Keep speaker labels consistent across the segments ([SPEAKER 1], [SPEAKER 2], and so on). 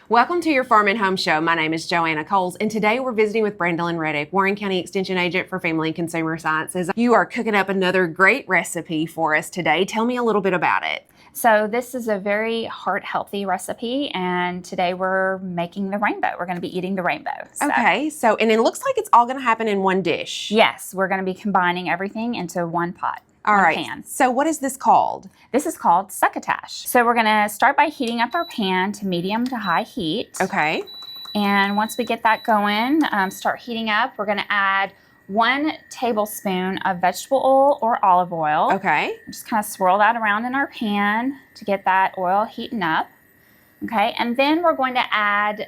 [SPEAKER 1] Welcome to your Farm and Home Show. My name is Joanna Coles, and today we're visiting with Brandalyn Reddick, Warren County Extension Agent for Family and Consumer Sciences. You are cooking up another great recipe for us today. Tell me a little bit about it.
[SPEAKER 2] So this is a very heart-healthy recipe, and today we're making the rainbow. We're going to be eating the rainbow.
[SPEAKER 1] Okay, and it looks like it's all going to happen in one dish.
[SPEAKER 2] Yes, we're going to be combining everything into one pot.
[SPEAKER 1] All right.
[SPEAKER 2] Pan.
[SPEAKER 1] So what is this called?
[SPEAKER 2] This is called Succotash. So we're going to start by heating up our pan to medium to high heat.
[SPEAKER 1] Okay.
[SPEAKER 2] And once we get that going, start heating up, we're going to add 1 tablespoon of vegetable oil or olive oil.
[SPEAKER 1] Okay.
[SPEAKER 2] Just kind of swirl that around in our pan to get that oil heating up. Okay. And then we're going to add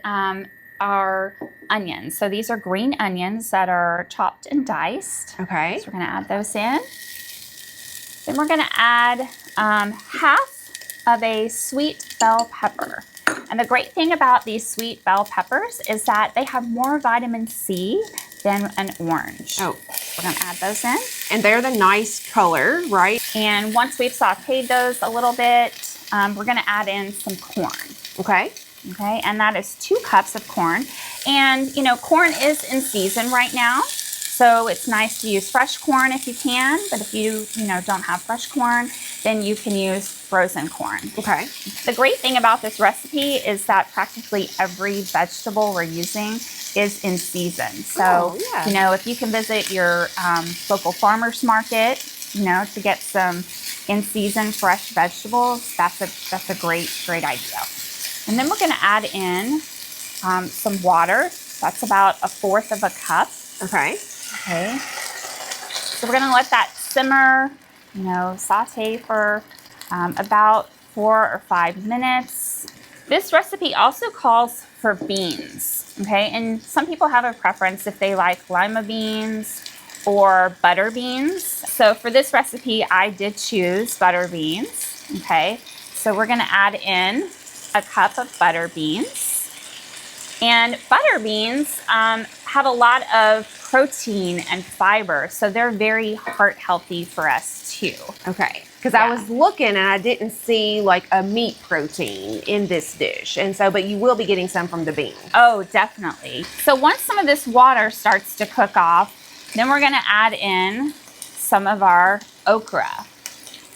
[SPEAKER 2] our onions. So these are green onions that are chopped and diced.
[SPEAKER 1] Okay.
[SPEAKER 2] So we're going to add those in. Then we're going to add half of a sweet bell pepper. And the great thing about these sweet bell peppers is that they have more vitamin C than an orange.
[SPEAKER 1] Oh.
[SPEAKER 2] We're going to add those in.
[SPEAKER 1] And they're the nice color, right?
[SPEAKER 2] And once we've sauteed those a little bit, we're going to add in some corn.
[SPEAKER 1] Okay.
[SPEAKER 2] Okay, and that is 2 cups of corn. And, you know, corn is in season right now. So it's nice to use fresh corn if you can, but if you don't have fresh corn, then you can use frozen corn.
[SPEAKER 1] Okay.
[SPEAKER 2] The great thing about this recipe is that practically every vegetable we're using is in season. So, if you can visit your local farmer's market, to get some in-season fresh vegetables, that's a great idea. And then we're going to add in some water. That's about 1/4 of a cup.
[SPEAKER 1] Okay.
[SPEAKER 2] Okay, so we're gonna let that simmer, saute for about 4 or 5 minutes. This recipe also calls for beans, okay? And some people have a preference if they like lima beans or butter beans. So for this recipe, I did choose butter beans, okay? So we're gonna add in a cup of butter beans. And butter beans have a lot of protein and fiber, so they're very heart healthy for us too.
[SPEAKER 1] Okay, because I was looking and I didn't see like a meat protein in this dish, and so, but you will be getting some from the beans.
[SPEAKER 2] Oh, definitely. So once some of this water starts to cook off, then we're gonna add in some of our okra.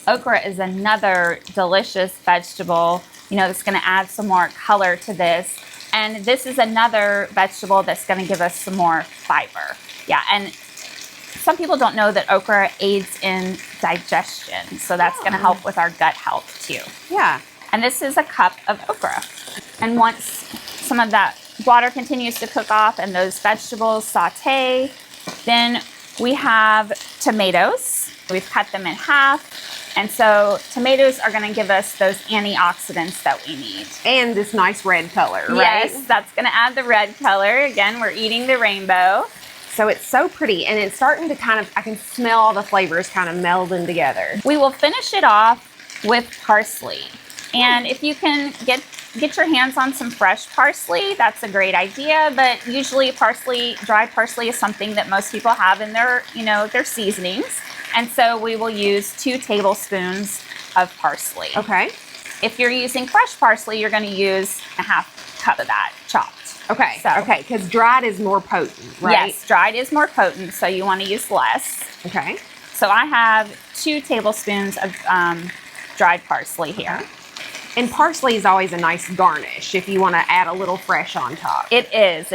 [SPEAKER 2] Okra is another delicious vegetable, that's gonna add some more color to this. And this is another vegetable that's going to give us some more fiber. Yeah, and some people don't know that okra aids in digestion, so that's going to help with our gut health too.
[SPEAKER 1] Yeah.
[SPEAKER 2] And this is a cup of okra. And once some of that water continues to cook off and those vegetables saute, then we have tomatoes. We've cut them in half. And so tomatoes are going to give us those antioxidants that we need.
[SPEAKER 1] And this nice red color, right?
[SPEAKER 2] Yes, that's going to add the red color. Again, we're eating the rainbow.
[SPEAKER 1] So it's so pretty, and it's starting to I can smell all the flavors kind of melding together.
[SPEAKER 2] We will finish it off with parsley. And if you can get your hands on some fresh parsley, that's a great idea. But usually dry parsley is something that most people have in their seasonings. And so we will use 2 tablespoons of parsley.
[SPEAKER 1] Okay.
[SPEAKER 2] If you're using fresh parsley, you're going to use a 1/2 cup of that chopped.
[SPEAKER 1] Okay. Okay, because dried is more potent, right?
[SPEAKER 2] Yes, dried is more potent, so you want to use less.
[SPEAKER 1] Okay.
[SPEAKER 2] So I have 2 tablespoons of dried parsley here.
[SPEAKER 1] Okay. And parsley is always a nice garnish if you want to add a little fresh on top.
[SPEAKER 2] It is.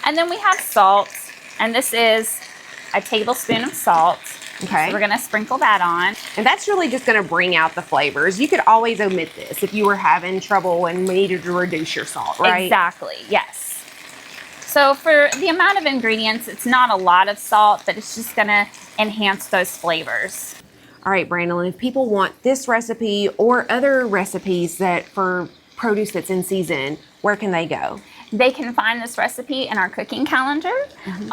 [SPEAKER 2] And then we have salt, and this is a tablespoon of salt.
[SPEAKER 1] Okay.
[SPEAKER 2] So we're going to sprinkle that on.
[SPEAKER 1] And that's really just going to bring out the flavors. You could always omit this if you were having trouble and needed to reduce your salt, right?
[SPEAKER 2] Exactly, yes. So for the amount of ingredients, it's not a lot of salt, but it's just going to enhance those flavors.
[SPEAKER 1] All right, Brandalyn, if people want this recipe or other recipes for produce that's in season, where can they go?
[SPEAKER 2] They can find this recipe in our cooking calendar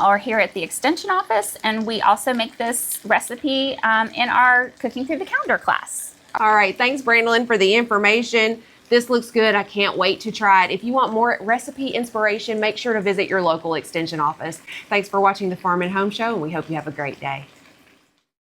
[SPEAKER 2] or here at the Extension office. And we also make this recipe in our Cooking Through the Calendar class.
[SPEAKER 1] All right. Thanks, Brandalyn, for the information. This looks good. I can't wait to try it. If you want more recipe inspiration, make sure to visit your local Extension office. Thanks for watching the Farm and Home Show, and we hope you have a great day.